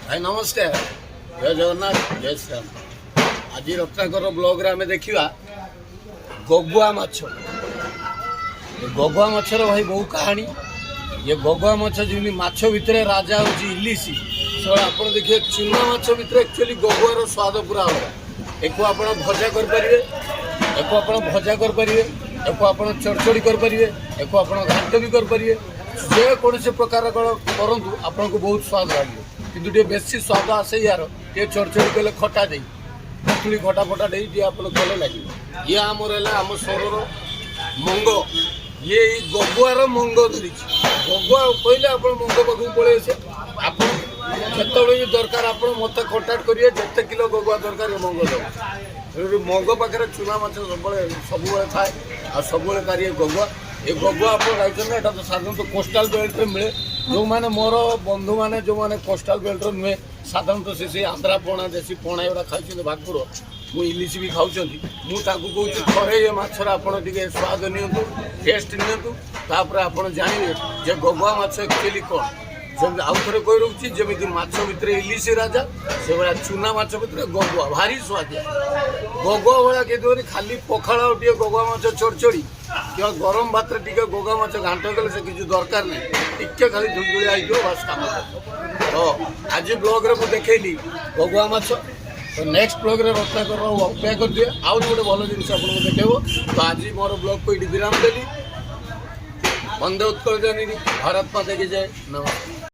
भाई नमस्कार जय जगन्नाथ जय श्री राम। आज रत्नाकर ब्लॉग आम देखा गगुआ माछ। गगुआ माछर भाई बहु कहानी। ये गगुआ माछ जमी माछ भितर राजा हूँ इलिशी सब आप देखिए चूना माछ भितर एक्चुअली गगुआर स्वाद पूरा अलग। एक आप भजा करेंगे, एक आप भजा करेंगे, एक आप चड़चड़ी करेंगे, एक आप घाट भी करेंगे। जेकोसी प्रकार करूँ आपन को बहुत स्वाद लगे किंतु टे बेसी स्वाद आसे यार टे चड़चड़ी कले खटा दे पुतुली खटा फटा दे कले लगे। ये आमर आम सर मंग ये गगुआर मंग धरी गगुआ कहले आप मंग पाखु पलि आसे आप भी दरकार आप मत कंटाक्ट करेंगे जिते किलो गगुआ दरकार मंग दे मंग पाखे चूना माछ सब थाए आ सब गगुआ ये गगुआ आप रही तो साधारणतः कोस्टाल बेल्ट में मिले। जो मैंने मोर बंधु मैंने जो मैंने कोस्टाल बेल्ट नुहे साधारणतः से आंध्रा पणा देशी पणा एवं खाई भागपुर मु इलिशी भी खाऊँ मुझे थे ये मछर आपड़ स्वाद नियंतु टेस्ट नियंतु तापर आप जानवे जे गगुआ माछ एक्चुअली कौन जब आउ थे कही रोचे जमी माछ भितर इलिशी राजा से भाया चूना माछ भितर गगुआ भारी स्वादिया गगुआ भाया के खाली पखाड़ टे गगुआ माछ चड़चड़ी कि गरम भात टे गगुआ माछ घाट कले से किसी दरकार नहीं टे खाली धुंजुड़िया हो बास कम तो आज ब्लॉग रे देखली गगुआ माछ तो नेक्स्ट ब्लॉग रे रत्नाकर अपेक्षा कर दिए आउ गोटे भल जिन आपको देखेब। तो आज मोर ब्लॉग को ये विराम देली। वंदे उत्कल जननी भारत माता की जय। नमस्कार।